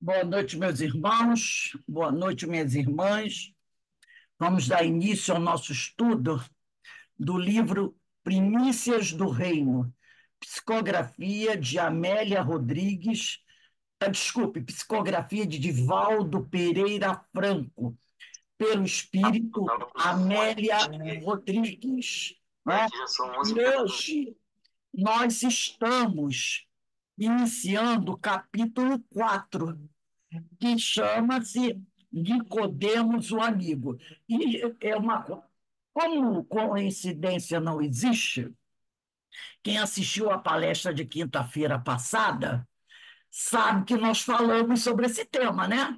Boa noite, meus irmãos. Boa noite, minhas irmãs. Vamos dar início ao nosso estudo do livro Primícias do Reino, psicografia de Amélia Rodrigues, psicografia de Divaldo Pereira Franco, pelo espírito Amélia Rodrigues, né? E hoje nós estamos iniciando o capítulo 4, que chama-se Nicodemos, o amigo. E é como coincidência não existe, quem assistiu à palestra de quinta-feira passada sabe que nós falamos sobre esse tema, né?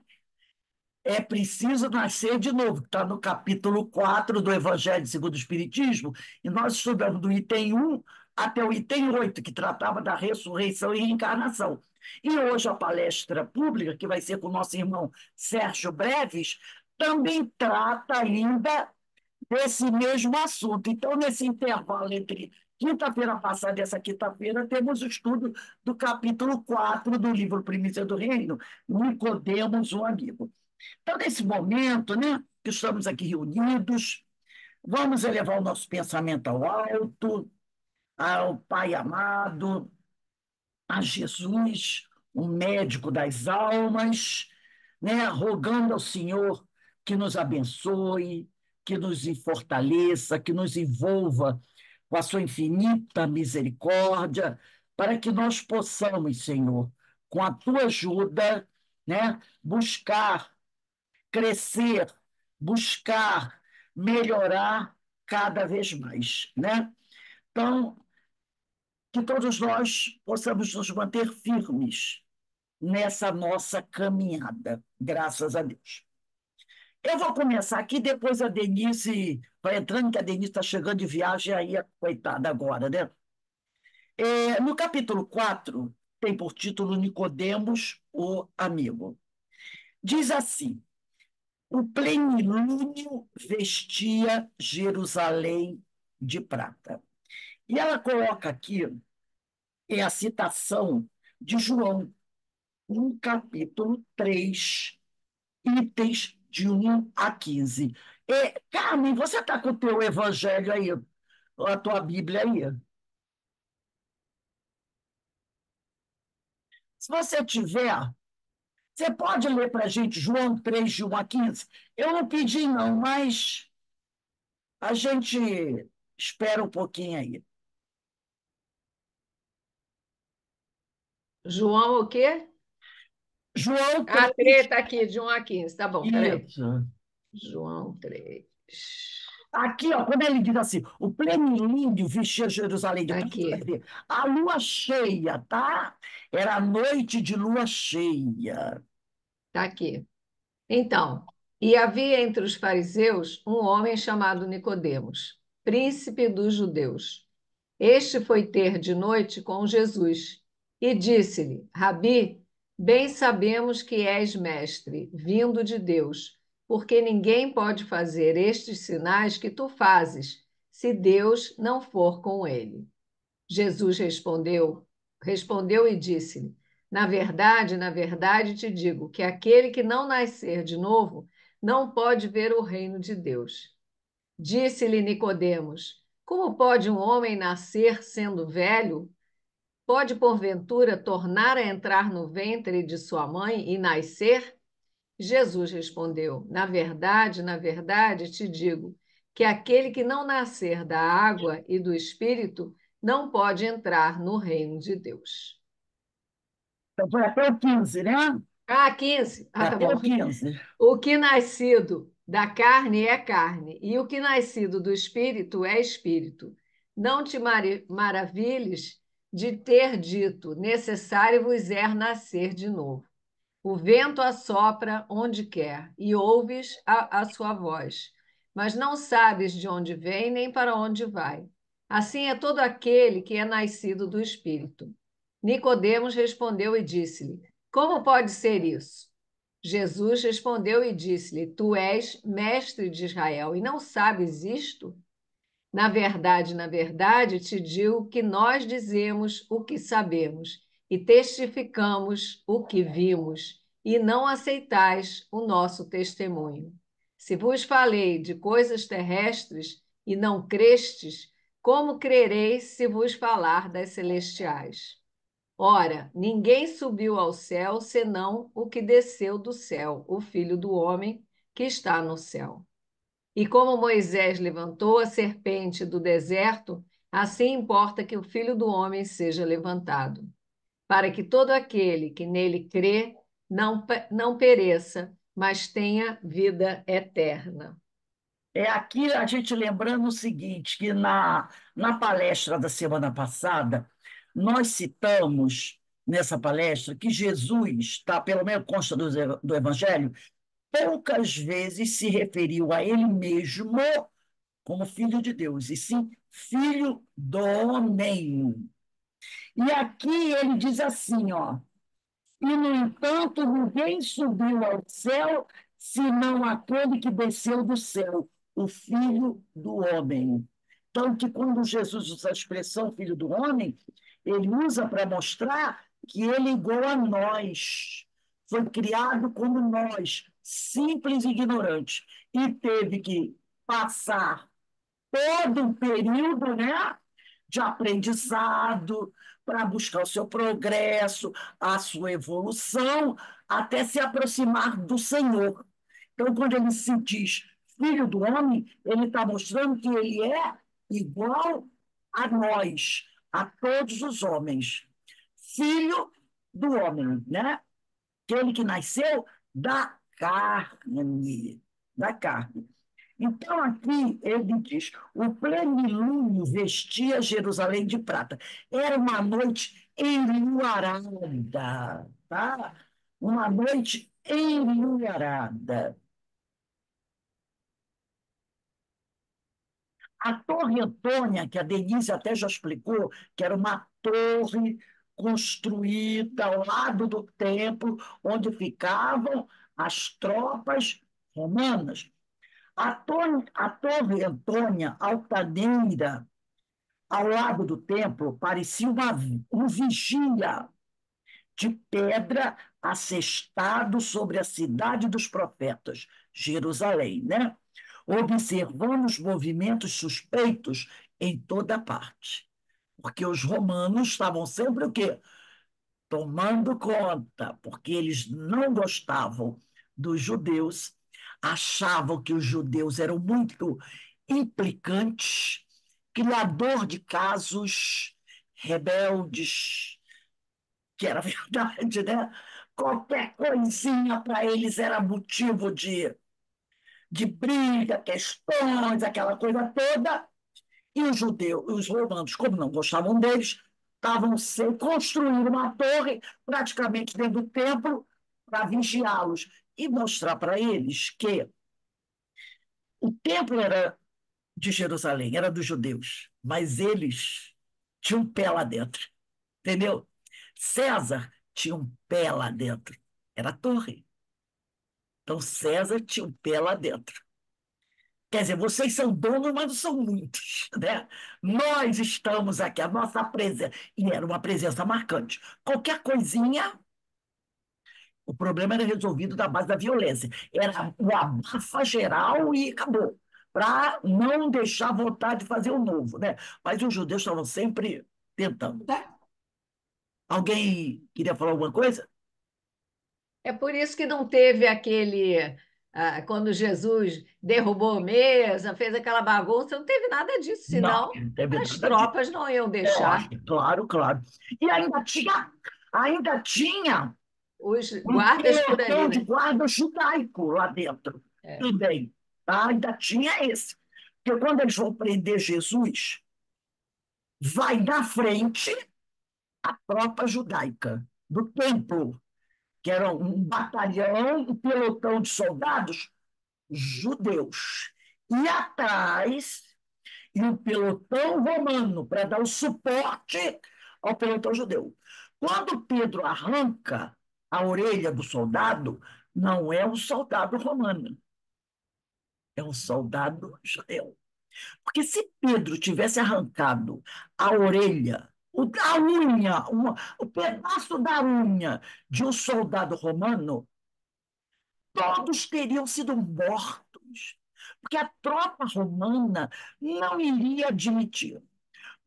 É preciso nascer de novo, que está no capítulo 4 do Evangelho segundo o Espiritismo, e nós estudamos do item 1 até o item 8, que tratava da ressurreição e reencarnação. E hoje a palestra pública, que vai ser com o nosso irmão Sérgio Breves, também trata ainda desse mesmo assunto. Então, nesse intervalo entre quinta-feira passada e essa quinta-feira, temos o estudo do capítulo 4 do livro Primícia do Reino, Nicodemos, o amigo. Então, nesse momento, né, que estamos aqui reunidos, vamos elevar o nosso pensamento ao alto, ao Pai amado, a Jesus, o médico das almas, né, rogando ao Senhor que nos abençoe, que nos fortaleça, que nos envolva com a sua infinita misericórdia, para que nós possamos, Senhor, com a tua ajuda, né, buscar crescer, buscar melhorar cada vez mais, né? Então, que todos nós possamos nos manter firmes nessa nossa caminhada, graças a Deus. Eu vou começar aqui, depois a Denise vai entrando, que a Denise está chegando de viagem aí, coitada agora, né? No capítulo 4 tem por título Nicodemos, o amigo. Diz assim: o plenilúnio vestia Jerusalém de prata. E ela coloca aqui a citação de João, no capítulo 3, itens de 1 a 15. Carmen, você está com o teu evangelho aí, a tua Bíblia aí? Se você tiver, você pode ler para a gente João 3, de 1 a 15? Eu não pedi, não, mas a gente espera um pouquinho aí. João o quê? João Ah, 3, 3 está aqui, de 1 a 15. Tá bom, peraí. isso. João 3. Aqui, ó, quando ele diz assim, o plenilúnio vestia Jerusalém de Tá prata, quer aqui, dizer, a lua cheia, tá? Era a noite de lua cheia. tá aqui. Então, e havia entre os fariseus um homem chamado Nicodemos, príncipe dos judeus. Este foi ter de noite com Jesus e disse-lhe: Rabi, bem sabemos que és mestre, vindo de Deus, porque ninguém pode fazer estes sinais que tu fazes, se Deus não for com ele. Jesus respondeu e disse-lhe: na verdade te digo que aquele que não nascer de novo não pode ver o reino de Deus. Disse-lhe Nicodemos: como pode um homem nascer sendo velho? Pode porventura tornar a entrar no ventre de sua mãe e nascer? Jesus respondeu: na verdade te digo que aquele que não nascer da água e do espírito não pode entrar no reino de Deus. Então, foi até o 15, né? Ah, 15. Ah, tá Até bom. o 15. O que nascido da carne é carne, e o que nascido do espírito é espírito. Não te maravilhes de ter dito: necessário vos é nascer de novo. O vento assopra onde quer, e ouves a sua voz, mas não sabes de onde vem nem para onde vai. Assim é todo aquele que é nascido do Espírito. Nicodemos respondeu e disse-lhe: como pode ser isso? Jesus respondeu e disse-lhe: tu és mestre de Israel e não sabes isto? Na verdade, te digo que nós dizemos o que sabemos e testificamos o que vimos, e não aceitais o nosso testemunho. Se vos falei de coisas terrestres e não crestes, como crereis se vos falar das celestiais? Ora, ninguém subiu ao céu senão o que desceu do céu, o Filho do Homem que está no céu. E como Moisés levantou a serpente do deserto, assim importa que o Filho do Homem seja levantado, para que todo aquele que nele crê não pereça, mas tenha vida eterna. É aqui a gente lembrando o seguinte, que na palestra da semana passada, nós citamos nessa palestra que Jesus, tá, pelo menos consta do Evangelho, poucas vezes se referiu a ele mesmo como filho de Deus, e sim filho do homem. E aqui ele diz assim, ó, e, no entanto, ninguém subiu ao céu, senão aquele que desceu do céu, o Filho do Homem. Então, que quando Jesus usa a expressão Filho do Homem, ele usa para mostrar que ele é igual a nós, foi criado como nós, simples e ignorantes, e teve que passar todo um período, né, de aprendizado para buscar o seu progresso, a sua evolução, até se aproximar do Senhor. Então, quando ele se diz filho do homem, ele está mostrando que ele é igual a nós, a todos os homens. Filho do homem, né? Aquele que nasceu da carne. Então, aqui ele diz: o plenilúnio vestia Jerusalém de prata. Era uma noite enluarada, tá? Uma noite enluarada. A Torre Antônia, que a Denise até já explicou, que era uma torre construída ao lado do templo, onde ficavam as tropas romanas. A torre Antônia Altaneira, ao lado do templo, parecia um vigia de pedra assestado sobre a cidade dos profetas, Jerusalém, né? Observando os movimentos suspeitos em toda parte. Porque os romanos estavam sempre o quê? Tomando conta, porque eles não gostavam dos judeus, achavam que os judeus eram muito implicantes, criador de casos, rebeldes, que era verdade, né? Qualquer coisinha para eles era motivo de briga, questões, aquela coisa toda. E os judeus, os romanos, como não gostavam deles, estavam sem construir uma torre praticamente dentro do templo para vigiá-los e mostrar para eles que o templo era de Jerusalém, era dos judeus, mas eles tinham um pé lá dentro, entendeu? César tinha um pé lá dentro, era a torre. Então César tinha um pé lá dentro. Quer dizer, vocês são donos, mas não são muitos, né? Nós estamos aqui, a nossa presença, e era uma presença marcante. Qualquer coisinha, o problema era resolvido na base da violência. Era o abafa geral e acabou, para não deixar vontade de fazer o novo, né? Mas os judeus estavam sempre tentando. Alguém queria falar alguma coisa? É por isso que não teve quando Jesus derrubou a mesa, fez aquela bagunça, não teve nada disso, Não, senão não teve as nada disso. tropas não iam É deixar. lógico, claro, claro. E ainda tinha Os um guardas por ali, pelotão de né? guarda judaico lá dentro É. também. Tá? Ainda tinha esse. Porque quando eles vão prender Jesus, vai na frente a tropa judaica do templo, que era um batalhão, um pelotão de soldados judeus. E atrás, e um pelotão romano para dar o suporte ao pelotão judeu. Quando Pedro arranca a orelha do soldado, não é um soldado romano, é um soldado judeu. Porque se Pedro tivesse arrancado a orelha, a unha, o pedaço da unha de um soldado romano, todos teriam sido mortos, porque a tropa romana não iria admitir.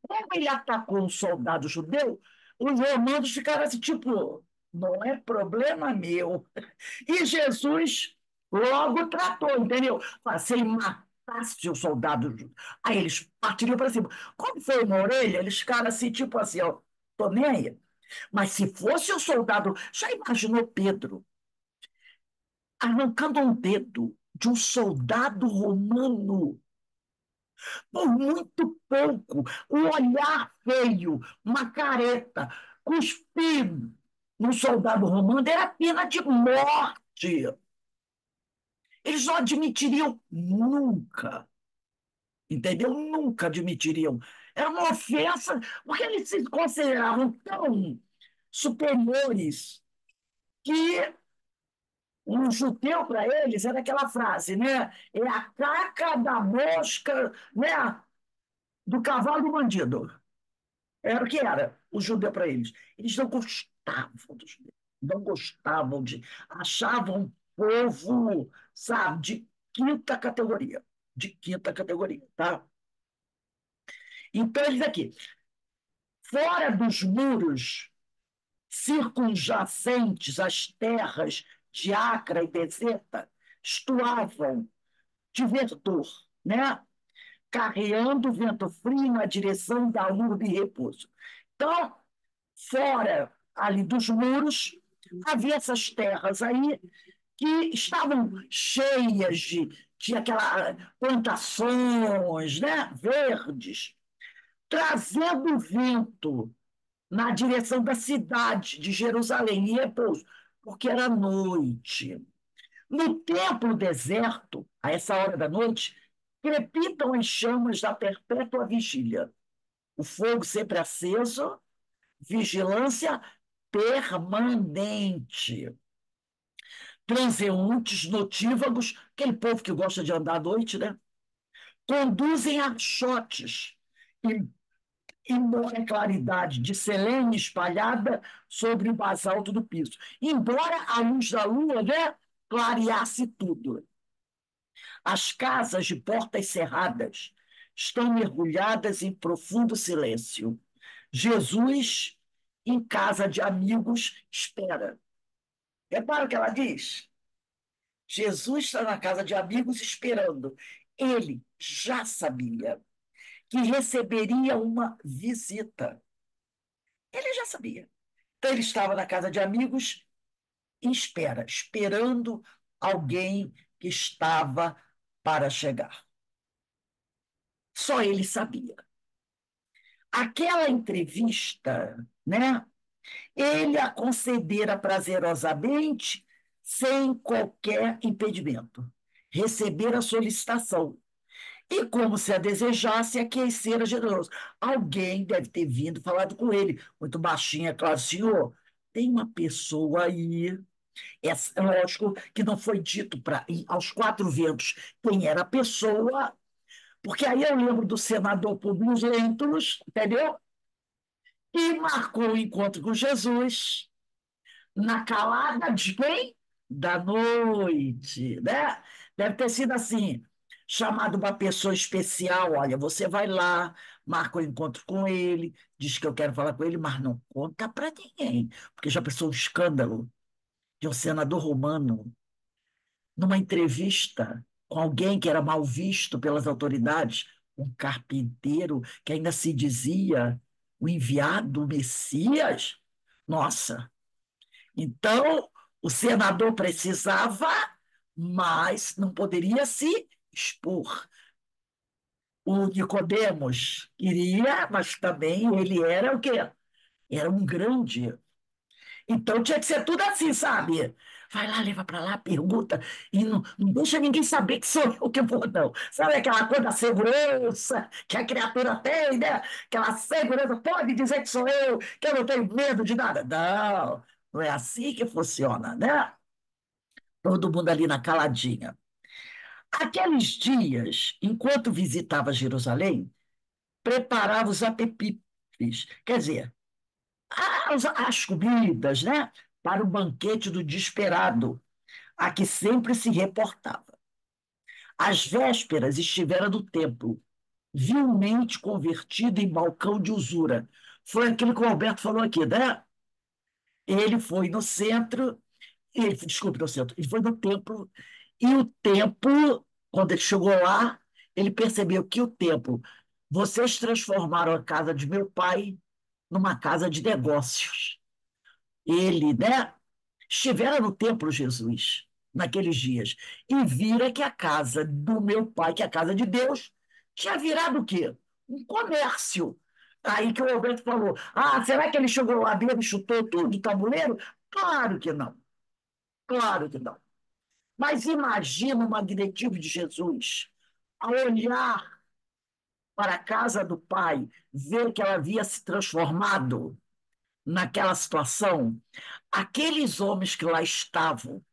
Como ele atacou um soldado judeu, os romanos ficaram assim, tipo, não é problema meu. E Jesus logo tratou, entendeu? Se ele matasse o soldado judeu, aí eles partiriam para cima. Como foi uma orelha, eles ficaram assim, tipo assim, ó, tô nem aí. Mas se fosse o soldado, já imaginou Pedro arrancando um dedo de um soldado romano? Por muito pouco, um olhar feio, uma careta, cuspir num soldado romano era pena de morte. Eles não admitiriam nunca, entendeu? Nunca admitiriam. Era uma ofensa, porque eles se consideravam tão superiores que um judeu para eles era aquela frase, né? É a caca da mosca, né? Do cavalo do bandido. Era o que era o judeu para eles. Eles não gostavam dos judeus, não gostavam de. Achavam um povo, sabe, de quinta categoria. De quinta categoria, tá? Então, eles aqui, fora dos muros circunjacentes às terras de Acra e deserta, estuavam de verdor, né? Carreando o vento frio na direção da urbe e repouso. Então, fora ali dos muros, havia essas terras aí que estavam cheias de aquelas plantações, né, verdes, trazendo vento na direção da cidade de Jerusalém e repouso, porque era noite. No templo deserto, a essa hora da noite, crepitam as chamas da perpétua vigília. O fogo sempre aceso, vigilância permanente. Transeuntes, notívagos, aquele povo que gosta de andar à noite, né? Conduzem archotes embora a claridade de selene espalhada sobre o basalto do piso. Embora a luz da lua, né, clareasse tudo. As casas de portas cerradas estão mergulhadas em profundo silêncio. Jesus, em casa de amigos, espera. Repara o que ela diz. Jesus está na casa de amigos esperando. Ele já sabia que receberia uma visita. Ele já sabia. Então, ele estava na casa de amigos em espera, esperando alguém que estava para chegar. Só ele sabia. Aquela entrevista, né? Ele a concedera prazerosamente, sem qualquer impedimento. Receber a solicitação. E como se a desejasse, aquecera generoso. Alguém deve ter vindo falado com ele, muito baixinho, é claro, senhor, tem uma pessoa aí. É lógico que não foi dito aos quatro ventos quem era a pessoa, porque aí eu lembro do senador Publio Lentulus, entendeu? E marcou o encontro com Jesus na calada de quem? Da noite, né? Deve ter sido assim, chamado uma pessoa especial, olha, você vai lá, marca o encontro com ele, diz que eu quero falar com ele, mas não conta para ninguém, porque já pensou um escândalo de um senador romano numa entrevista com alguém que era mal visto pelas autoridades, um carpinteiro que ainda se dizia o enviado, o Messias. Nossa, então, o senador precisava, mas não poderia se expor. O Nicodemos queria, mas também ele era o quê? Era um grande. Então tinha que ser tudo assim, sabe? Vai lá, leva para lá, pergunta, e não deixa ninguém saber que sou eu que vou, não. Sabe aquela coisa da segurança que a criatura tem, né? Aquela segurança, pode dizer que sou eu, que eu não tenho medo de nada. Não, não é assim que funciona, né? Todo mundo ali na caladinha. Aqueles dias, enquanto visitava Jerusalém, preparava os apetipes, quer dizer, as comidas, né? Para o banquete do desesperado, a que sempre se reportava. Às vésperas estivera no templo, vilmente convertido em balcão de usura. Foi aquilo que o Alberto falou aqui, né? Ele foi no centro, desculpe, no centro, ele foi no templo, e o templo, quando ele chegou lá, ele percebeu que o templo, vocês transformaram a casa de meu pai numa casa de negócios. Ele, né, estivera no templo, Jesus, naqueles dias, e vira que a casa do meu pai, que é a casa de Deus, tinha virado o quê? Um comércio. Aí que o Alberto falou: ah, será que ele chegou lá dentro e chutou tudo do tabuleiro? Claro que não, claro que não. Mas imagina o magnetivo de Jesus ao olhar para a casa do pai, ver que ela havia se transformado naquela situação, aqueles homens que lá estavam,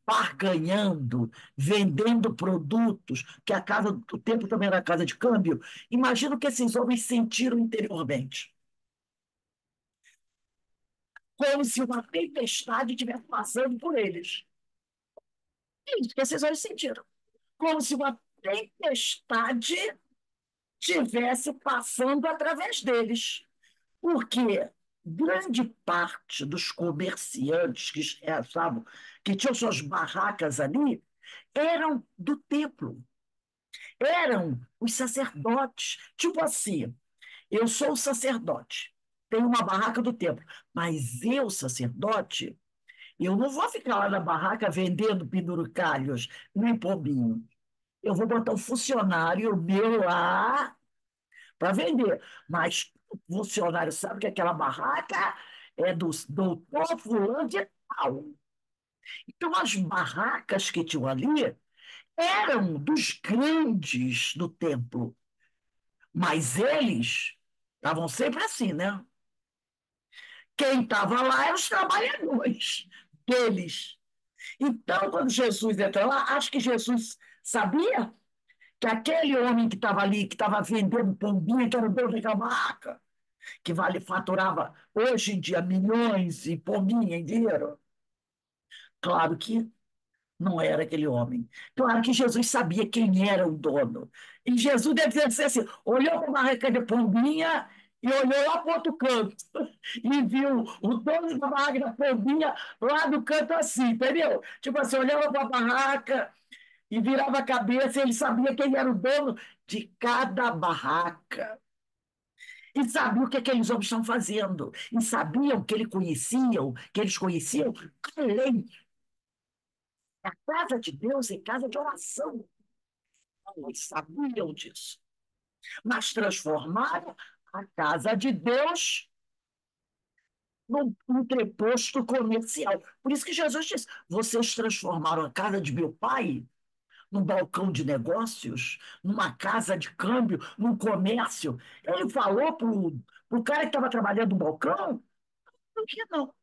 barganhando, vendendo produtos, que a casa do tempo também era a casa de câmbio. Imagina o que esses homens sentiram interiormente. Como se uma tempestade estivesse passando por eles. É isso que esses homens sentiram. Como se uma tempestade estivesse passando através deles. Porque grande parte dos comerciantes que estavam, que tinham suas barracas ali, eram do templo, eram os sacerdotes. Tipo assim, eu sou o sacerdote, tenho uma barraca do templo, mas eu, sacerdote, eu não vou ficar lá na barraca vendendo penduricalhos nem pombinho. Eu vou botar um funcionário meu lá para vender. Mas o funcionário sabe que aquela barraca é do doutor fulano de tal. Então, as barracas que tinham ali eram dos grandes do templo, mas eles estavam sempre assim, né? Quem estava lá eram os trabalhadores deles. Então, quando Jesus entra lá, acho que Jesus sabia que aquele homem que estava ali, que estava vendendo pombinha, que era o dono daquela barraca, que faturava hoje em dia milhões e pombinha em dinheiro. Claro que não era aquele homem. Claro que Jesus sabia quem era o dono. E Jesus deve ser assim, olhou para uma barraca de pombinha e olhou lá para outro canto e viu o dono da barraca da pombinha lá do canto assim, entendeu? Tipo assim, olhava para a barraca e virava a cabeça e ele sabia quem era o dono de cada barraca. E sabiam o que aqueles homens estão fazendo. E sabiam que eles conheciam além. A casa de Deus é casa de oração. Eles sabiam disso. Mas transformaram a casa de Deus num entreposto comercial. Por isso que Jesus disse: vocês transformaram a casa de meu pai num balcão de negócios, numa casa de câmbio, num comércio. Ele falou para o cara que estava trabalhando no balcão, não que não.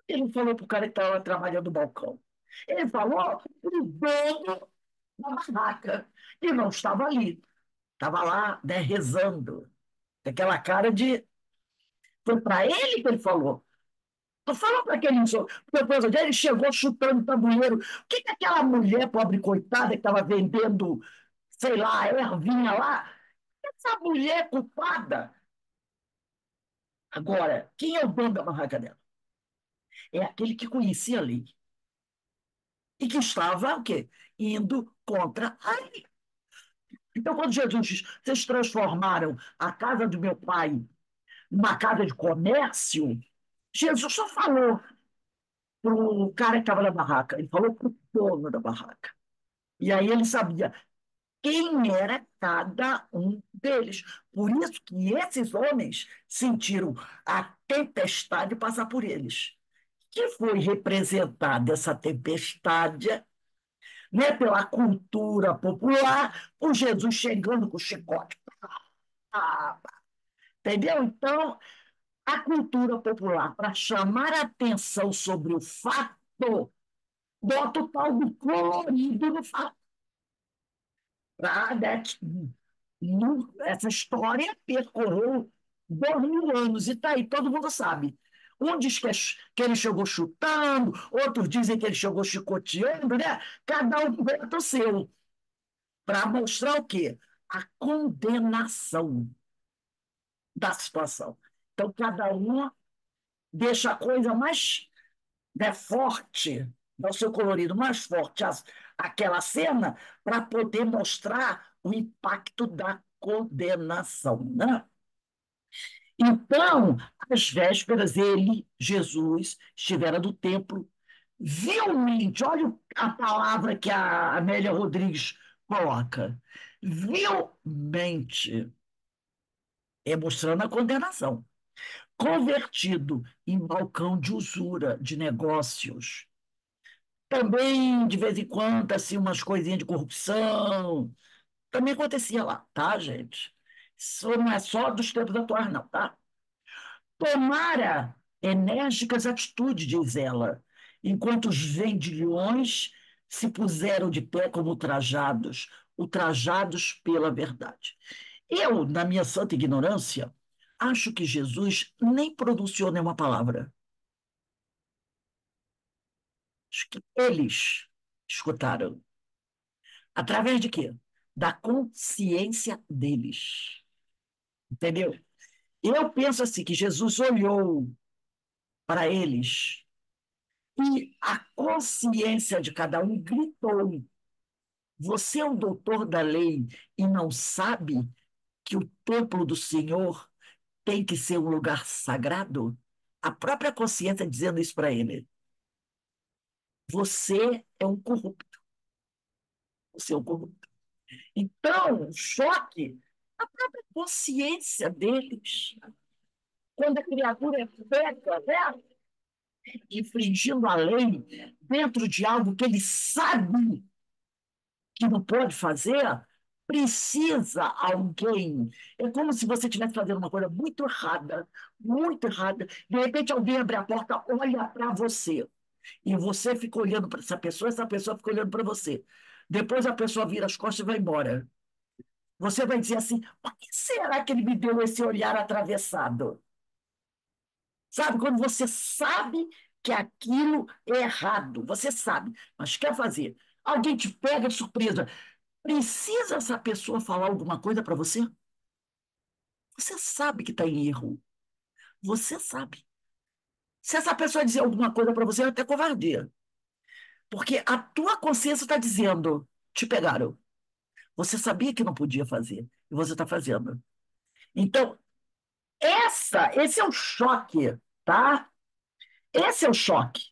Ele não falou para o cara que estava trabalhando no balcão. Ele falou para o dono da barraca, que não estava ali. Estava lá, né, rezando. Com aquela cara de. Foi para ele que ele falou. Não falou para aquele. Depois ele chegou chutando o tabuleiro. O que, que aquela mulher, pobre coitada, que estava vendendo, sei lá, ervinha lá, essa mulher culpada. Agora, quem é o dono da barraca dela? É aquele que conhecia a lei e que estava o quê? Indo contra a lei. Então, quando Jesus diz, vocês transformaram a casa do meu pai numa casa de comércio, Jesus só falou para o cara que estava na barraca, ele falou para o dono da barraca. E aí ele sabia quem era cada um deles. Por isso que esses homens sentiram a tempestade passar por eles. Que foi representada essa tempestade, né, pela cultura popular, por Jesus chegando com o chicote. Ah, entendeu? Então, a cultura popular, para chamar a atenção sobre o fato, bota o tal do colorido no fato. Né, essa história percorreu 2000 anos e está aí, todo mundo sabe. Um diz que ele chegou chutando, outros dizem que ele chegou chicoteando, né? Cada um conta o seu, para mostrar o quê? A condenação da situação. Então, cada um deixa a coisa mais, né, forte, dá o seu colorido mais forte, aquela cena, para poder mostrar o impacto da condenação, né? Então, às vésperas, ele, Jesus, estivera no templo, vilmente, olha a palavra que a Amélia Rodrigues coloca, vilmente, é mostrando a condenação, convertido em balcão de usura, de negócios. Também, de vez em quando, assim, umas coisinhas de corrupção. Também acontecia lá, tá, gente? Isso não é só dos tempos atuais, não, tá? Tomara enérgicas atitudes, diz ela, enquanto os vendilhões se puseram de pé como ultrajados, ultrajados pela verdade. Eu, na minha santa ignorância, acho que Jesus nem pronunciou nenhuma palavra. Acho que eles escutaram. Através de quê? Da consciência deles. Entendeu? Eu penso assim, que Jesus olhou para eles e a consciência de cada um gritou: você é um doutor da lei e não sabe que o templo do Senhor tem que ser um lugar sagrado? A própria consciência dizendo isso para ele. Você é um corrupto. Você é um corrupto. Então, o choque, a própria consciência deles. Quando a criatura é pega, né, infringindo a lei dentro de algo que ele sabe que não pode fazer, precisa alguém. É como se você estivesse fazendo uma coisa muito errada. De repente, alguém abre a porta, olha para você. E você fica olhando para essa pessoa fica olhando para você. Depois a pessoa vira as costas e vai embora. Você vai dizer assim: por que será que ele me deu esse olhar atravessado? Sabe, quando você sabe que aquilo é errado, você sabe, mas quer fazer. Alguém te pega de surpresa. Precisa essa pessoa falar alguma coisa para você? Você sabe que está em erro. Você sabe. Se essa pessoa dizer alguma coisa para você, é até covardia. Porque a tua consciência está dizendo: te pegaram. Você sabia que não podia fazer, e você está fazendo. Então, esse é o choque, tá? Esse é o choque.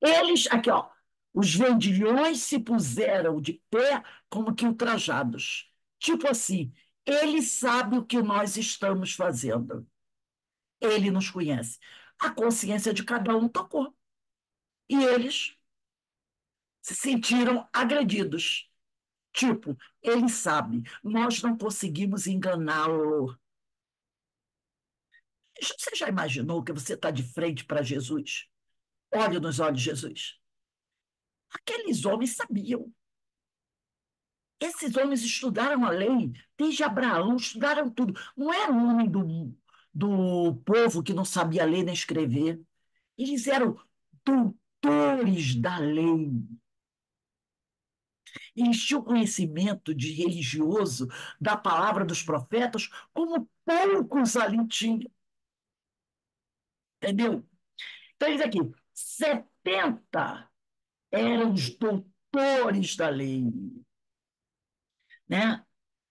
Eles, aqui, ó, os vendilhões se puseram de pé como que ultrajados. Tipo assim, ele sabe o que nós estamos fazendo. Ele nos conhece. A consciência de cada um tocou. E eles se sentiram agredidos. Tipo, ele sabe, nós não conseguimos enganá-lo. Você já imaginou que você está de frente para Jesus? Olha nos olhos de Jesus. Aqueles homens sabiam. Esses homens estudaram a lei desde Abraão, estudaram tudo. Não era um homem do povo que não sabia ler nem escrever. Eles eram doutores da lei. Eles tinham conhecimento de religioso da palavra dos profetas, como poucos ali tinham. Entendeu? Então, eles aqui, 70 eram os doutores da lei. Né?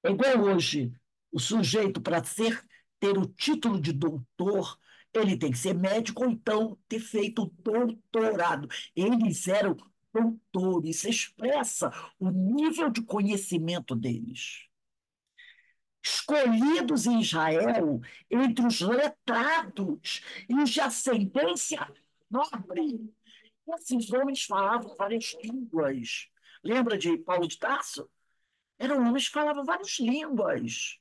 É igual hoje, o sujeito, para ter o título de doutor, ele tem que ser médico ou então ter feito doutorado. Eles eram doutores, isso expressa o nível de conhecimento deles. Escolhidos em Israel entre os letrados e os de ascendência nobre. Esses homens falavam várias línguas. Lembra de Paulo de Tarso? Eram homens que falavam várias línguas,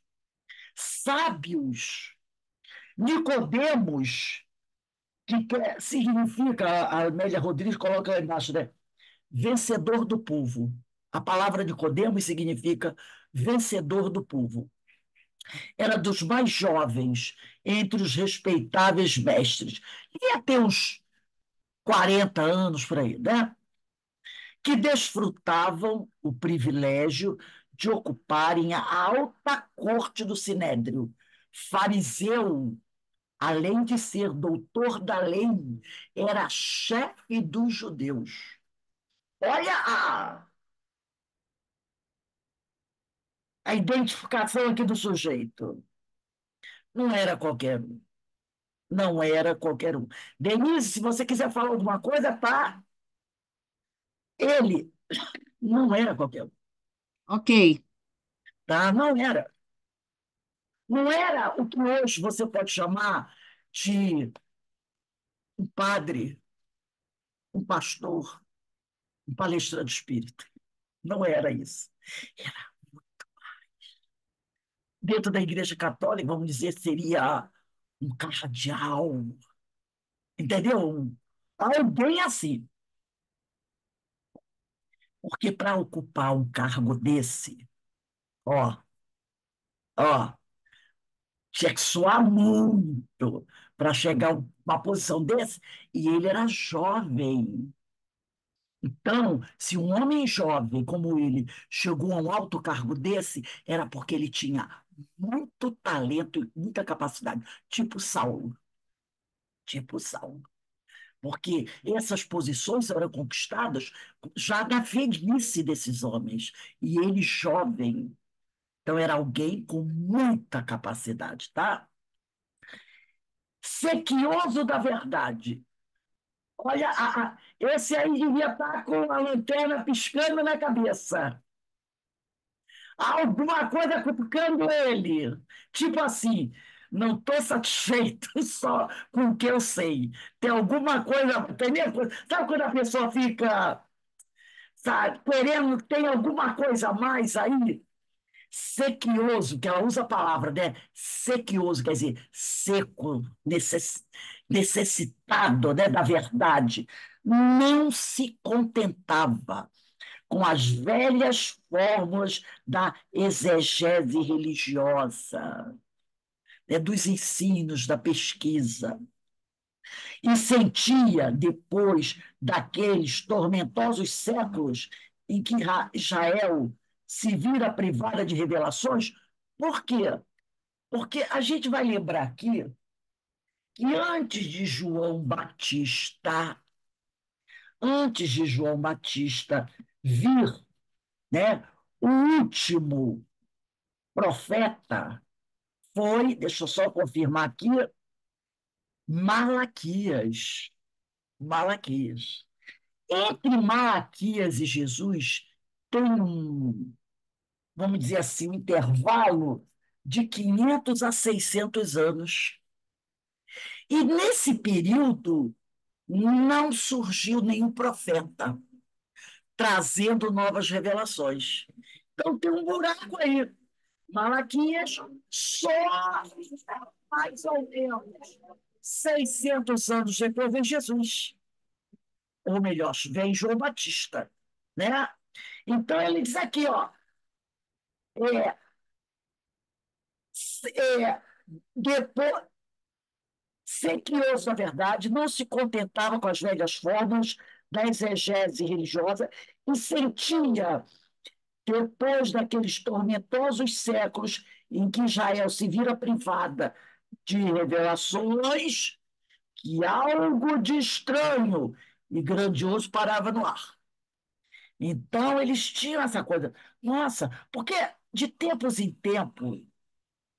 sábios. Nicodemos, significa, a Amélia Rodrigues coloca lá embaixo, né? Vencedor do povo. A palavra Nicodemos significa vencedor do povo. Era dos mais jovens entre os respeitáveis mestres. Devia ter uns 40 anos por aí, né? Que desfrutavam o privilégio de ocuparem a alta corte do Sinédrio. Fariseu, além de ser doutor da lei, era chefe dos judeus. Olha a identificação aqui do sujeito. Não era qualquer um. Não era qualquer um. Denise, se você quiser falar alguma coisa, tá? Ele não era qualquer um, Ok. tá? Não era. Não era o que hoje você pode chamar de um padre, um pastor, um palestrante espírita. Não era isso. Dentro da Igreja Católica, vamos dizer, seria um cardeal, entendeu? Alguém assim. Porque para ocupar um cargo desse, ó, ó, tinha que suar muito para chegar a uma posição desse, e ele era jovem. Então, se um homem jovem como ele chegou a um alto cargo desse, era porque ele tinha muito talento e muita capacidade, tipo Saulo, tipo Saulo. Porque essas posições eram conquistadas já na velhice desses homens, e ele jovem. Então, era alguém com muita capacidade, tá? Sequioso da verdade. Olha, esse aí devia estar com a lanterna piscando na cabeça. Alguma coisa cutucando ele. Tipo assim, não estou satisfeito só com o que eu sei. Tem alguma coisa, sabe quando a pessoa fica, sabe, querendo, tem alguma coisa a mais aí? Sequioso, que ela usa a palavra, né? Sequioso, quer dizer, seco, necessitado, né, da verdade. Não se contentava com as velhas fórmulas da exegese religiosa, né, dos ensinos, da pesquisa, e sentia, depois daqueles tormentosos séculos em que Israel se vira privada de revelações, por quê? Porque a gente vai lembrar aqui que antes de João Batista vir, né, o último profeta foi, deixa eu só confirmar aqui, Malaquias. Malaquias. Entre Malaquias e Jesus tem vamos dizer assim, um intervalo de 500 a 600 anos. E nesse período não surgiu nenhum profeta trazendo novas revelações. Então tem um buraco aí. Malaquias só mais ou menos 600 anos depois vem Jesus. Ou melhor, vem João Batista, né? Então ele diz aqui, ó, é, é, depois, Sequioso, na verdade, não se contentava com as velhas formas da exegese religiosa e sentia, depois daqueles tormentosos séculos em que Israel se vira privada de revelações, que algo de estranho e grandioso parava no ar. Então, eles tinham essa coisa. Nossa, porque de tempos em tempos,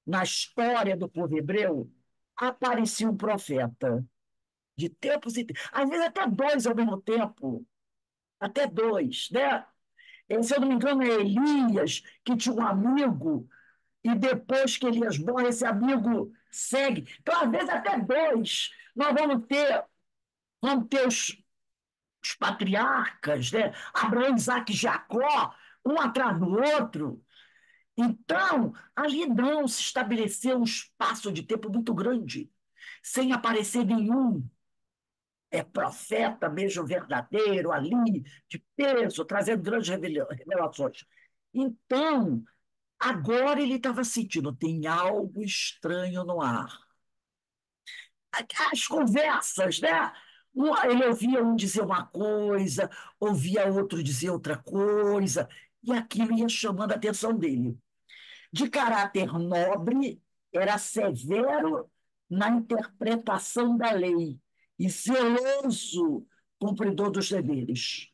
na história do povo hebreu, aparecia um profeta. De tempos em tempos. Às vezes até dois ao mesmo tempo. Até dois, né? Se eu não me engano, é Elias, que tinha um amigo, e depois que Elias morre, esse amigo segue. Então, às vezes, até dois. Nós vamos ter os patriarcas, né? Abraão, Isaac e Jacó, um atrás do outro. Então, ali não se estabeleceu um espaço de tempo muito grande, sem aparecer nenhum profeta mesmo verdadeiro ali, de peso, trazendo grandes revelações. Então, Agora ele estava sentindo, tem algo estranho no ar. As conversas, né? Ele ouvia um dizer uma coisa, ouvia outro dizer outra coisa, e aquilo ia chamando a atenção dele. De caráter nobre, era severo na interpretação da lei e zeloso cumpridor dos deveres.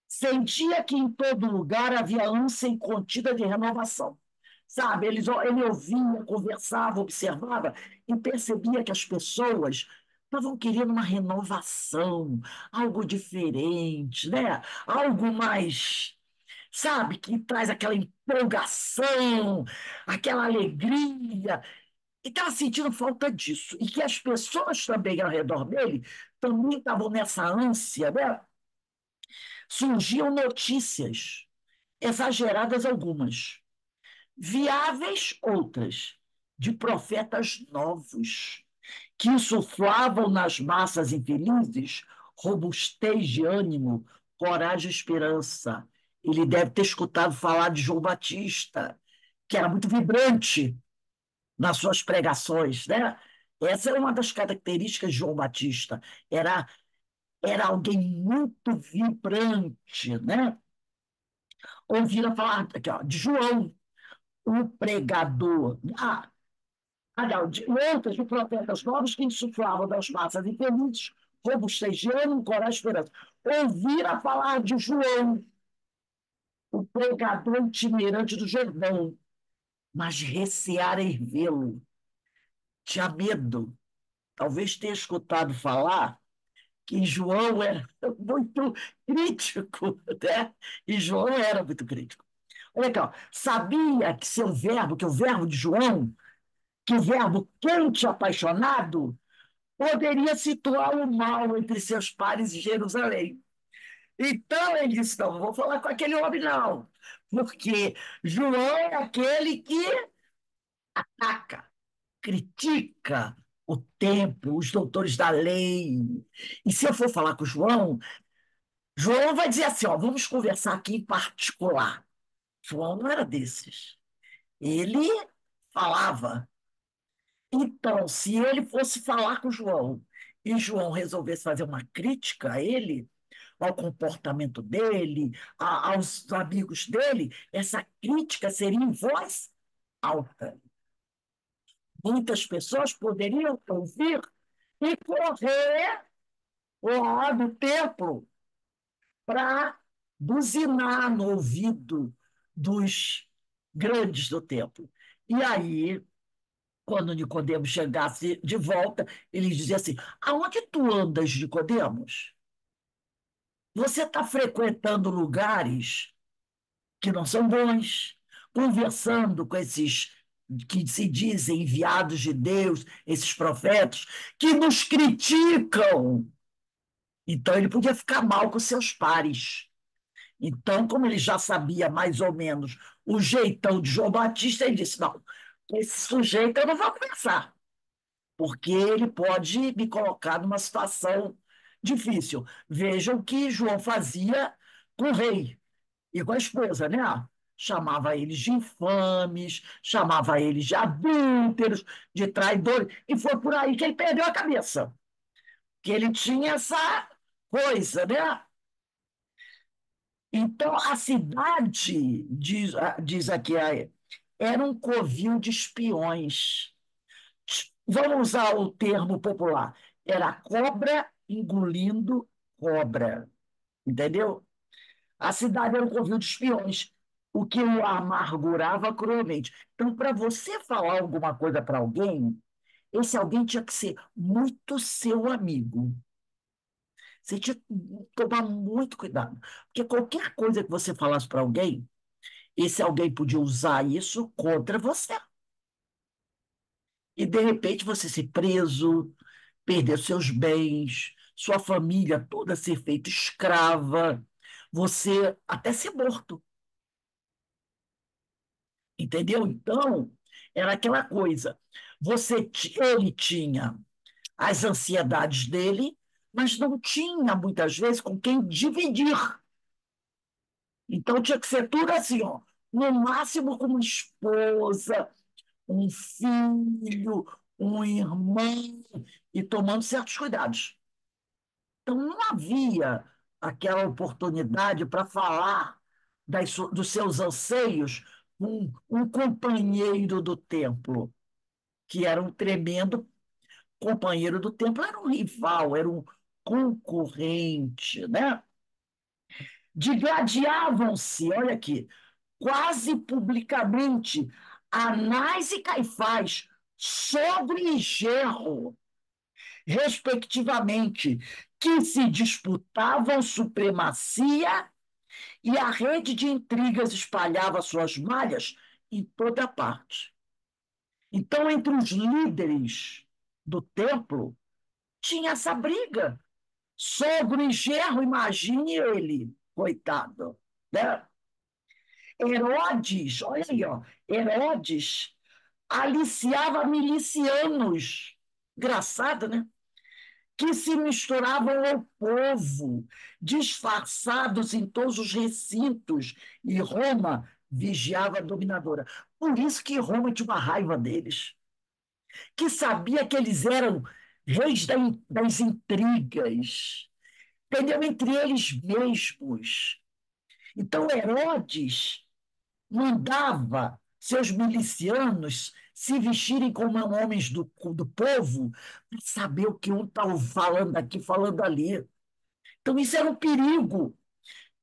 Sentia que em todo lugar havia ânsia incontida de renovação. Sabe, ele ouvia, conversava, observava e percebia que as pessoas estavam querendo uma renovação, algo diferente, né? Algo mais, sabe, que traz aquela empolgação, aquela alegria. E estava sentindo falta disso. E que as pessoas também ao redor dele também estavam nessa ânsia, né? Surgiam notícias, exageradas algumas, viáveis outras, de profetas novos, que insuflavam nas massas infelizes robustez de ânimo, coragem e esperança. Ele deve ter escutado falar de João Batista, que era muito vibrante nas suas pregações, né? Essa era uma das características de João Batista. Era, era alguém muito vibrante, né? Ouviram falar aqui, ó, de João, o pregador. Não, de outras de profetas novos que insuflavam das massas infelizes, robustejando, coragem e esperança. Ouviram falar de João, o pregador itinerante do Jordão, mas recearam em vê-lo. Tinha medo. Talvez tenha escutado falar que João era muito crítico, né? E João era muito crítico. Olha aqui, ó. Sabia que seu verbo, que o verbo de João, que o verbo quente e apaixonado, poderia situar o mal entre seus pares em Jerusalém. Então ele disse: não, não vou falar com aquele homem, não, porque João é aquele que ataca, critica o templo, os doutores da lei. E se eu for falar com João, João vai dizer assim: ó, vamos conversar aqui em particular. João não era desses. Ele falava. Então, se ele fosse falar com João e João resolvesse fazer uma crítica a ele, ao comportamento dele, aos amigos dele, essa crítica seria em voz alta. Muitas pessoas poderiam ouvir e correr lá do templo para buzinar no ouvido dos grandes do templo. E aí, quando Nicodemos chegasse de volta, ele dizia assim: aonde tu andas, Nicodemos? Você está frequentando lugares que não são bons, conversando com esses que se dizem enviados de Deus, esses profetas, que nos criticam. Então ele podia ficar mal com seus pares. Então, como ele já sabia mais ou menos o jeitão de João Batista, ele disse: não, esse sujeito eu não vou conversar, porque ele pode me colocar numa situação difícil. Vejam o que João fazia com o rei e com a esposa, né? Chamava eles de infames, chamava eles de adúlteros, de traidores, e foi por aí que ele perdeu a cabeça, que ele tinha essa coisa, né? Então, a cidade, diz aqui, era um covil de espiões. Vamos usar o termo popular. Era cobra engolindo cobra, entendeu? A cidade era um covil de espiões, o que o amargurava cruelmente. Então, para você falar alguma coisa para alguém, esse alguém tinha que ser muito seu amigo. Você tinha que tomar muito cuidado, porque qualquer coisa que você falasse para alguém, esse alguém podia usar isso contra você. E, de repente, você ser preso, perder seus bens, sua família toda ser feita escrava, você até ser morto. Entendeu? Então, era aquela coisa. Ele tinha as ansiedades dele, mas não tinha, muitas vezes, com quem dividir. Então, tinha que ser tudo assim, ó. no máximo com uma esposa, um filho, um irmão, e tomando certos cuidados. Então, não havia aquela oportunidade para falar dos seus anseios com um companheiro do templo, que era um tremendo companheiro do templo, era um rival, era um concorrente, né? Digladiavam-se, olha aqui, quase publicamente, Anás e Caifás, sogro e genro, respectivamente, que se disputavam supremacia e a rede de intrigas espalhava suas malhas em toda parte. Então, entre os líderes do templo, tinha essa briga. Sogro e genro, imagine ele, coitado, né? Herodes, olha aí, ó, Herodes aliciava milicianos, engraçado, né? Que se misturavam ao povo, disfarçados em todos os recintos, e Roma vigiava a dominadora. Por isso que Roma tinha uma raiva deles, que sabia que eles eram reis das intrigas, entendeu? Entre eles mesmos. Então, Herodes mandava seus milicianos se vestirem como homens do povo para saber o que um estava falando aqui, falando ali. Então, isso era um perigo.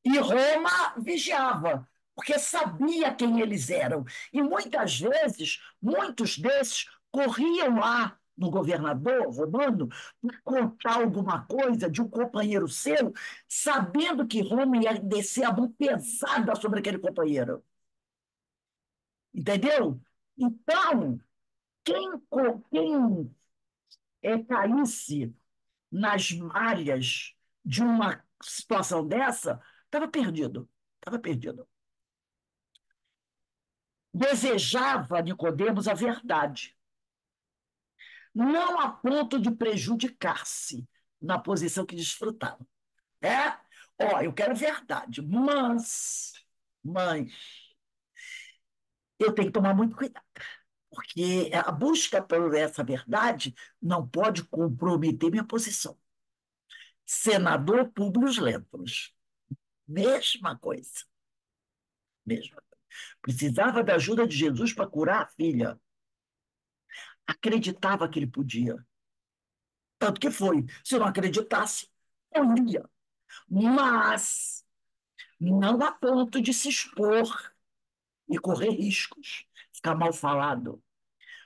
E Roma vigiava, porque sabia quem eles eram. E muitas vezes, muitos desses corriam lá no governador romano para contar alguma coisa de um companheiro seu, sabendo que Roma ia descer a mão pesada sobre aquele companheiro. Entendeu? Então, quem caísse nas malhas de uma situação dessa, estava perdido. Estava perdido. Desejava Nicodemos a verdade, não a ponto de prejudicar-se na posição que desfrutava. É? Ó, eu quero a verdade, mas eu tenho que tomar muito cuidado, porque a busca por essa verdade não pode comprometer minha posição. Senador Públio Lentulus, mesma coisa, mesma. Precisava da ajuda de Jesus para curar a filha. Acreditava que ele podia. Tanto que foi. Se não acreditasse, não iria. Mas não a ponto de se expor e correr riscos, ficar mal falado.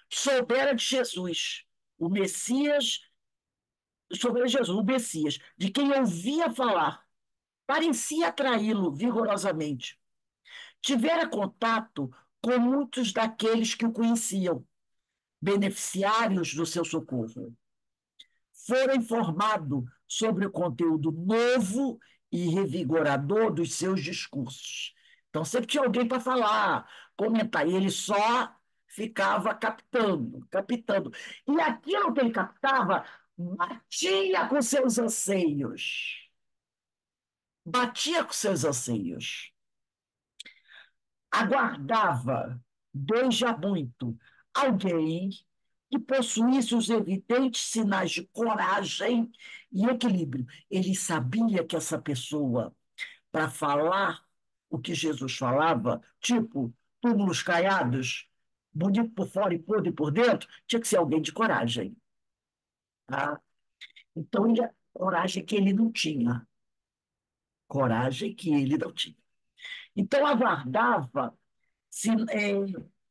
Soubera de Jesus, o Messias, soubera de Jesus, o Messias, de quem ouvia falar, parecia atraí-lo vigorosamente. Tivera contato com muitos daqueles que o conheciam, beneficiários do seu socorro. Fora informado sobre o conteúdo novo e revigorador dos seus discursos. Então, sempre tinha alguém para falar, comentar, e ele só ficava captando, captando. E aquilo que ele captava batia com seus anseios. Batia com seus anseios. Aguardava, desde há muito, alguém que possuísse os evidentes sinais de coragem e equilíbrio. Ele sabia que essa pessoa, para falar o que Jesus falava, tipo túmulos caiados, bonito por fora e podre por dentro, tinha que ser alguém de coragem. Tá? Então, coragem que ele não tinha. Coragem que ele não tinha. Então, aguardava se,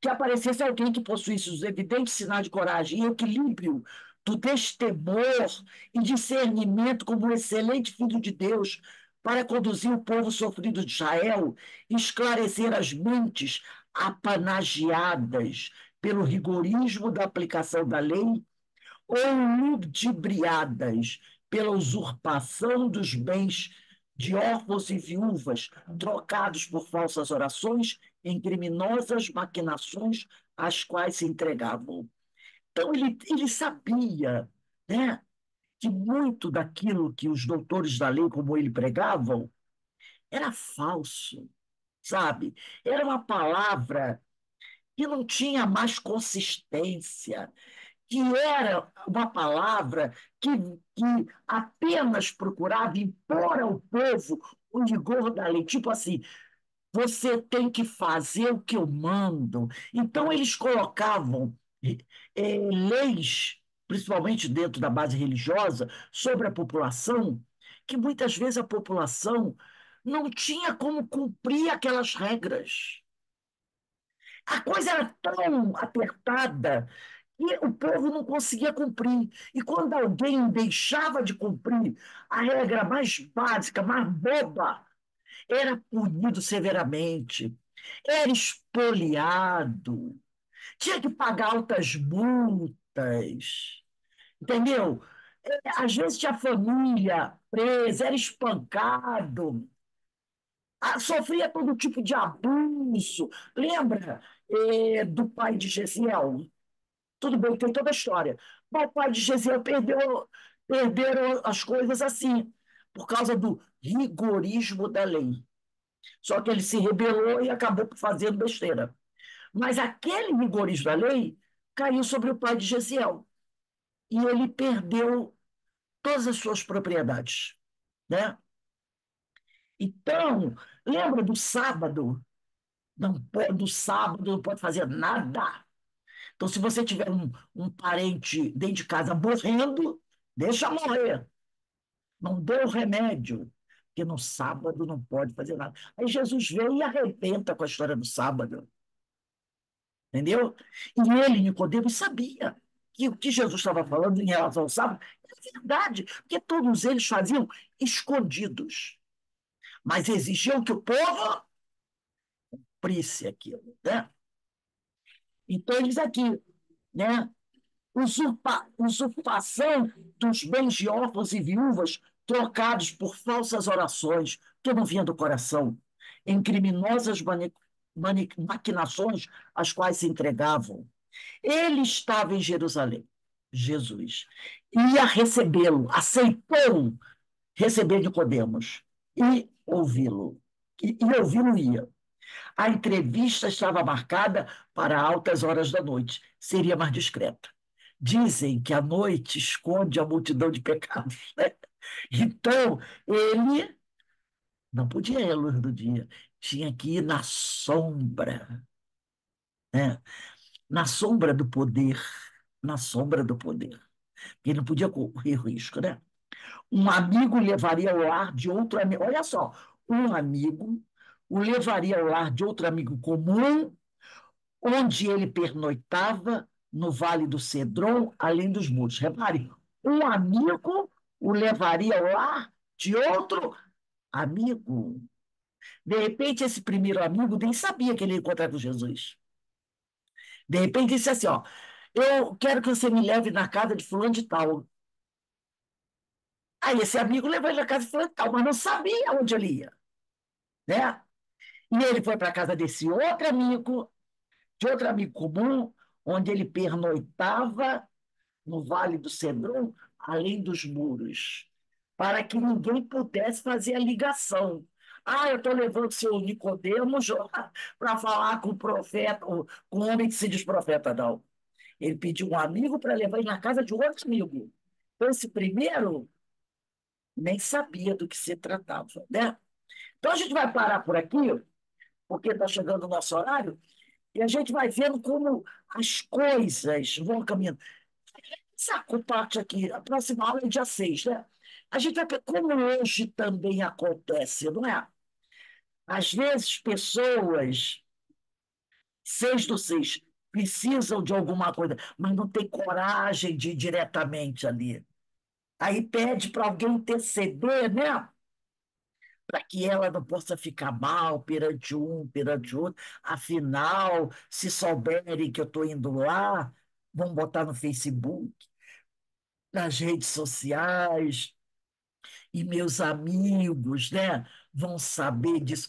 que aparecesse alguém que possuísse os evidentes sinais de coragem e equilíbrio do destemor e discernimento como um excelente filho de Deus para conduzir o povo sofrido de Israel e esclarecer as mentes apanagiadas pelo rigorismo da aplicação da lei ou ludibriadas pela usurpação dos bens de órfãos e viúvas, trocados por falsas orações em criminosas maquinações às quais se entregavam. Então, ele sabia, né, que muito daquilo que os doutores da lei, como ele, pregavam, era falso. sabe? Era uma palavra que não tinha mais consistência, que era uma palavra que apenas procurava impor ao povo o rigor da lei. Tipo assim, você tem que fazer o que eu mando. Então, eles colocavam leis, principalmente dentro da base religiosa, sobre a população, que muitas vezes a população não tinha como cumprir aquelas regras. A coisa era tão apertada que o povo não conseguia cumprir. E quando alguém deixava de cumprir a regra mais básica, mais boba, era punido severamente, era expoliado, tinha que pagar altas multas, entendeu? Às vezes tinha família presa, era espancado, sofria todo tipo de abuso. Lembra, do pai de Gesiel? Tudo bem, tem toda a história. Mas o pai de Gesiel perderam as coisas assim, por causa do rigorismo da lei. Só que ele se rebelou e acabou fazendo besteira. Mas aquele rigorismo da lei caiu sobre o pai de Gesiel. E ele perdeu todas as suas propriedades. Né? Então, lembra do sábado? Não pode, do sábado não pode fazer nada. Então, se você tiver um parente dentro de casa morrendo, deixa morrer. Não dê o remédio, porque no sábado não pode fazer nada. Aí Jesus veio e arrebenta com a história do sábado. Entendeu? E ele, Nicodemos, sabia que o que Jesus estava falando em relação ao sábado era verdade, porque todos eles faziam escondidos, mas exigiam que o povo cumprisse aquilo. Né? Então, eles aqui, né? Usurpação dos bens de órfãos e viúvas trocados por falsas orações, que não vinha do coração, em criminosas maquinações às quais se entregavam. Ele estava em Jerusalém, Jesus, ia recebê-lo, aceitou receber Nicodemos e ouvi-lo. E ouvi-lo ia. A entrevista estava marcada para altas horas da noite, seria mais discreta. Dizem que a noite esconde a multidão de pecados, né? Então, ele não podia ir à luz do dia, tinha que ir na sombra, né? Na sombra do poder, na sombra do poder. Ele não podia correr risco, né? Um amigo levaria ao lar de outro amigo. Olha só, um amigo o levaria ao lar de outro amigo comum, onde ele pernoitava no Vale do Cedron, além dos muros. Repare, um amigo o levaria ao lar de outro amigo. De repente, esse primeiro amigo nem sabia que ele ia encontrar com Jesus. De repente, disse assim: ó, eu quero que você me leve na casa de fulano de tal. Aí esse amigo levou ele na casa de fulano de tal, mas não sabia onde ele ia, né? E ele foi para a casa desse outro amigo, de outro amigo comum, onde ele pernoitava no Vale do Cedron, além dos muros, para que ninguém pudesse fazer a ligação. Ah, eu estou levando o seu Nicodemos para falar com o profeta, com o homem que se diz profeta, não. Ele pediu um amigo para levar ele na casa de outro amigo. Então, esse primeiro nem sabia do que se tratava, né? Então, a gente vai parar por aqui, porque está chegando o nosso horário, e a gente vai vendo como as coisas vão caminhando. Essa parte aqui, a próxima aula é dia 6, né? A gente vai ver como hoje também acontece, não é? Às vezes, pessoas, 6 precisam de alguma coisa, mas não tem coragem de ir diretamente ali. Aí pede para alguém interceder, né? Para que ela não possa ficar mal perante um, perante outro. Afinal, se souberem que eu estou indo lá, vão botar no Facebook, nas redes sociais, e meus amigos, né, vão saber disso.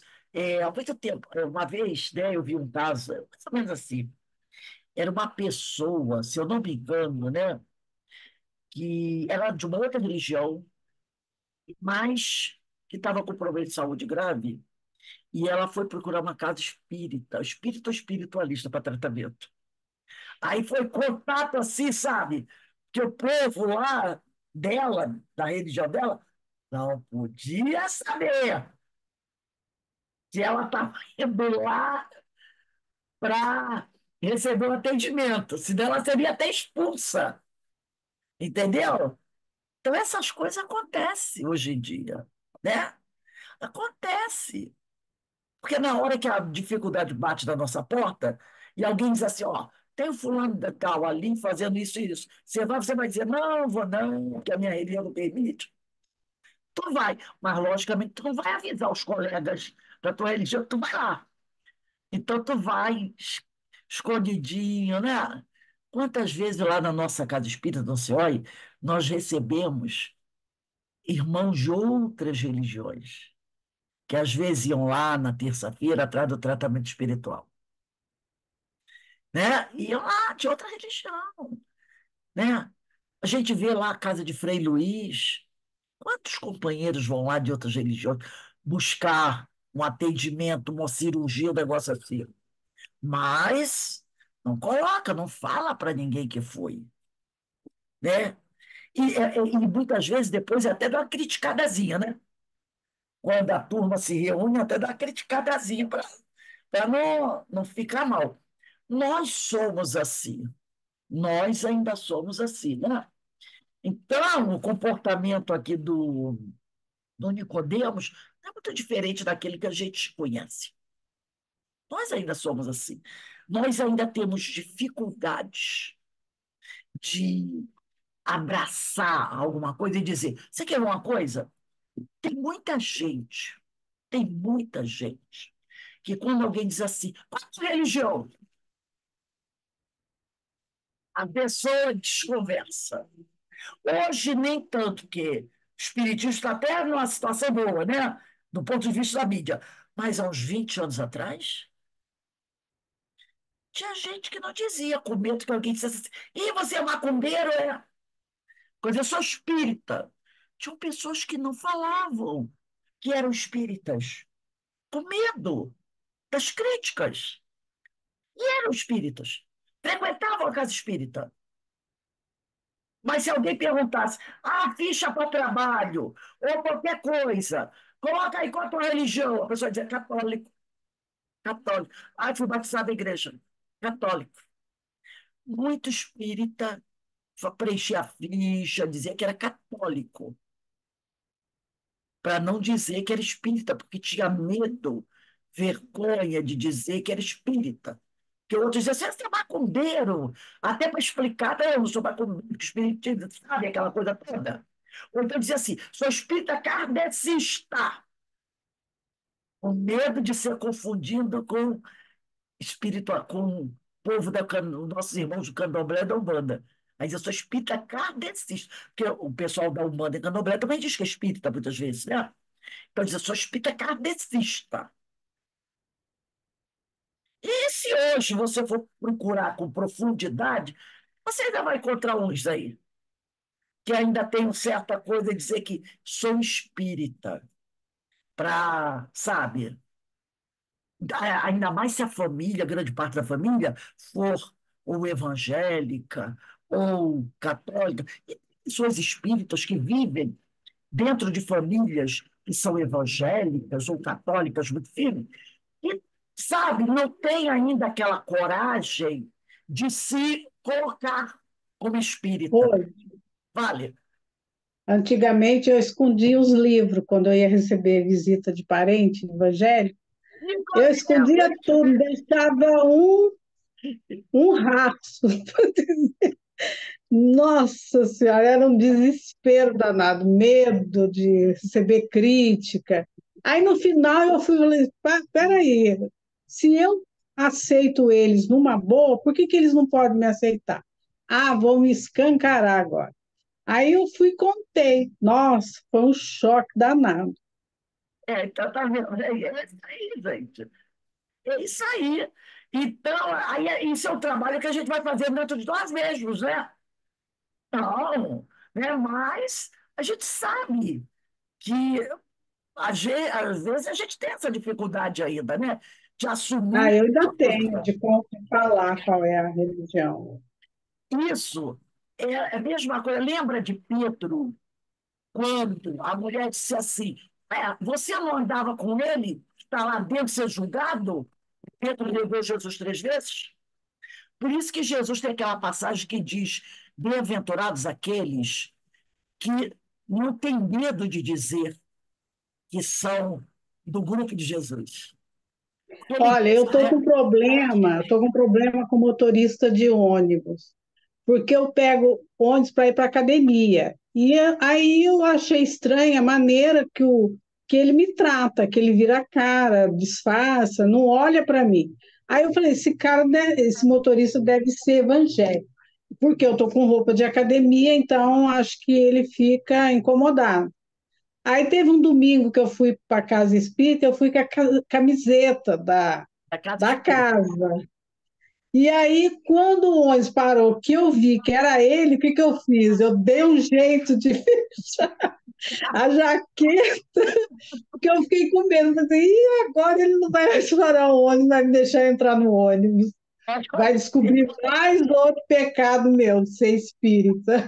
Há muito tempo, uma vez, né, eu vi um caso, mais ou menos assim, era uma pessoa, se eu não me engano, né, que era de uma outra religião, mas que estava com problema de saúde grave, e ela foi procurar uma casa espírita, espírita ou espiritualista para tratamento. Aí foi contato assim, sabe? Que o povo lá dela, da religião dela, não podia saber que ela estava indo lá para receber um atendimento, senão ela seria até expulsa, entendeu? Então essas coisas acontecem hoje em dia, né? Acontece. Porque na hora que a dificuldade bate na nossa porta e alguém diz assim, ó, tem o fulano de tal ali fazendo isso e isso. Você vai dizer, não, vou não, porque a minha religião não permite. Tu vai, mas logicamente tu não vai avisar os colegas da tua religião que tu vai lá. Então tu vai escondidinho, né? Quantas vezes lá na nossa casa espírita do Seoi, nós recebemos irmãos de outras religiões, que às vezes iam lá na terça-feira atrás do tratamento espiritual, né? Iam lá de outra religião, né? A gente vê lá a casa de Frei Luís, quantos companheiros vão lá de outras religiões buscar um atendimento, uma cirurgia, um negócio assim. Mas não coloca, não fala para ninguém que foi, né? E muitas vezes depois até dá uma criticadazinha, né? Quando a turma se reúne, até dá uma criticadazinha para não ficar mal. Nós somos assim, nós ainda somos assim, né? Então, o comportamento aqui do Nicodemos não é muito diferente daquele que a gente conhece. Nós ainda somos assim. Nós ainda temos dificuldades de abraçar alguma coisa e dizer: você quer uma coisa? Tem muita gente, que quando alguém diz assim, qual é a sua religião? A pessoa desconversa. Hoje, nem tanto, porque o espiritismo está até numa situação boa, né? Do ponto de vista da mídia. Mas há uns 20 anos atrás, tinha gente que não dizia, com medo que alguém dissesse assim, e você é macumbeiro, é? Coisa, eu sou espírita. Tinham pessoas que não falavam que eram espíritas, com medo das críticas. E eram espíritas. Frequentavam a casa espírita. Mas se alguém perguntasse, ficha para trabalho, ou qualquer coisa, coloca aí qual a tua religião, a pessoa dizia católico, católico. Fui batizado na igreja, católico. Muito espírita só preenchia a ficha, dizia que era católico, para não dizer que era espírita, porque tinha medo, vergonha de dizer que era espírita. Que outros diziam, você é macumbeiro, até para explicar, eu não sou macumbeiro, porque espiritismo, sabe aquela coisa toda? Ou então dizia assim, sou espírita kardecista, com medo de ser confundido com espírita, com o povo os nossos irmãos do Candomblé da Umbanda. Mas eu sou espírita kardecista, porque o pessoal da Umbanda e Candomblé também diz que é espírita, muitas vezes, né? Então, diz, eu sou espírita kardecista. E se hoje você for procurar com profundidade, você ainda vai encontrar uns aí, que ainda tem uma certa coisa de dizer que sou espírita, para, sabe, ainda mais se a família, grande parte da família, for ou evangélica ou católica, e tem pessoas espíritas que vivem dentro de famílias que são evangélicas ou católicas muito firmes, e, sabe, não tem ainda aquela coragem de se colocar como espírita. Foi. Vale? Antigamente eu escondia os livros quando eu ia receber visita de parente evangélico. Eu escondia tudo, deixava um rastro. Nossa Senhora, era um desespero danado, medo de receber crítica. Aí no final eu fui e falei, peraí, se eu aceito eles numa boa, por que que eles não podem me aceitar? Vou me escancarar agora. Aí eu fui e contei. Nossa, foi um choque danado. Então tá vendo? É isso aí, gente. É isso aí. Então, aí, isso é um trabalho que a gente vai fazer dentro de nós mesmos, né? Não, né? Mas a gente sabe que Às vezes a gente tem essa dificuldade ainda, né? De Ah, assumir eu ainda uma tenho posição. de falar qual é a religião. Isso é a mesma coisa. Lembra de Pedro, quando a mulher disse assim: você não andava com ele? Está lá dentro ser julgado? Pedro negou Jesus 3 vezes? Por isso que Jesus tem aquela passagem que diz: bem-aventurados aqueles que não têm medo de dizer que são do grupo de Jesus. Ele Olha, diz, eu estou com problema com motorista de ônibus, porque eu pego ônibus para ir para academia. Aí eu achei estranha a maneira que ele me trata, que ele vira a cara, disfarça, não olha para mim. Aí eu falei, esse motorista deve ser evangélico, porque eu estou com roupa de academia, então acho que ele fica incomodado. Aí teve um domingo que eu fui para a casa espírita, eu fui com a camiseta a casa da espírita. casa. E aí, quando o ônibus parou, que eu vi que era ele, o que que eu fiz? Eu dei um jeito de fechar a jaqueta, porque eu fiquei com medo. Falei, "Ih, agora ele não vai mais parar o ônibus, vai me deixar entrar no ônibus. Vai descobrir mais outro pecado meu, de ser espírita.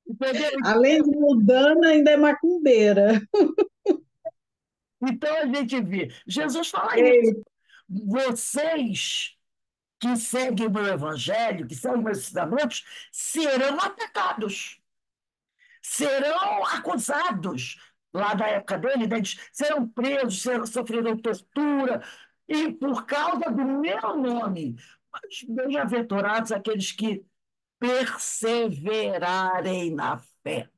Entendeu? Além de mudando, ainda é macumbeira. Então a gente vê. Jesus fala isso. Ei, Vocês que seguem o meu evangelho, que seguem meus ensinamentos, serão atacados, serão acusados. Lá da época dele, né, eles serão presos, sofrerão tortura, e por causa do meu nome. Mas bem-aventurados aqueles que perseverarem na fé.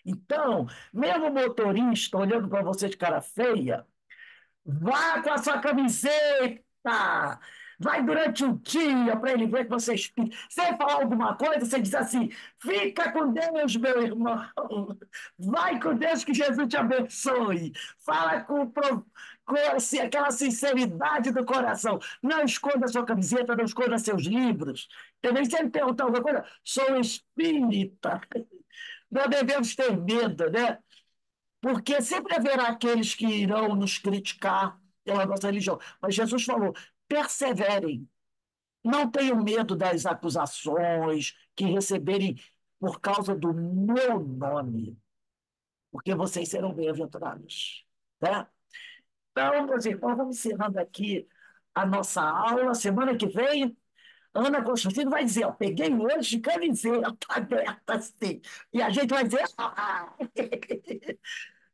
Então, mesmo o motorista olhando para você de cara feia, vá com a sua camiseta. Vai durante o dia para ele ver que você espírita. Se ele falar alguma coisa, você diz assim: fica com Deus, meu irmão. Vai com Deus, que Jesus te abençoe. Fala com assim, aquela sinceridade do coração. Não esconda sua camiseta, não esconda seus livros. Também, se ele perguntar alguma coisa, sou espírita. Não devemos ter medo, né? Porque sempre haverá aqueles que irão nos criticar pela nossa religião. Mas Jesus falou: perseverem, não tenham medo das acusações que receberem por causa do meu nome, porque vocês serão bem-aventurados. Né? Então, meus irmãos, vamos encerrando aqui a nossa aula. Semana que vem, Ana Constantino vai dizer: ó, peguei hoje de camiseta aberta assim. E a gente vai dizer: ah!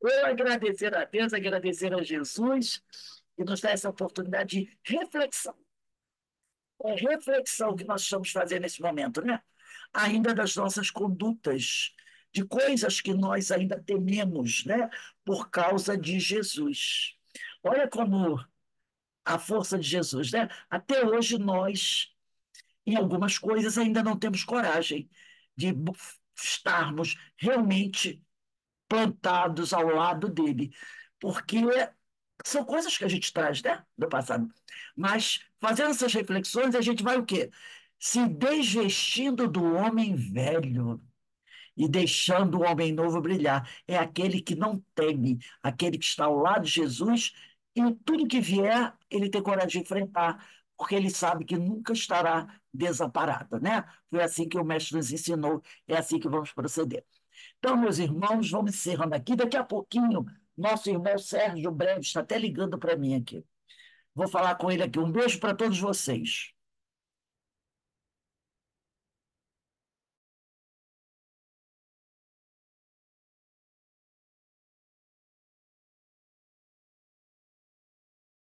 Eu agradecer a Deus, agradecer a Jesus, e nos dá essa oportunidade de reflexão. É reflexão que nós estamos fazendo nesse momento, né? Ainda das nossas condutas, de coisas que nós ainda tememos, né? Por causa de Jesus. Olha como a força de Jesus, né? Até hoje nós, em algumas coisas, ainda não temos coragem de estarmos realmente plantados ao lado dele, porque são coisas que a gente traz, né, do passado. Mas fazendo essas reflexões, a gente vai o quê? Se desvestindo do homem velho e deixando o homem novo brilhar. É aquele que não teme, aquele que está ao lado de Jesus e tudo que vier, ele tem coragem de enfrentar, porque ele sabe que nunca estará desamparado, né? Foi assim que o mestre nos ensinou, é assim que vamos proceder. Então, meus irmãos, vamos encerrando aqui. Daqui a pouquinho, nosso irmão Sérgio Breve está até ligando para mim aqui. Vou falar com ele aqui. Um beijo para todos vocês.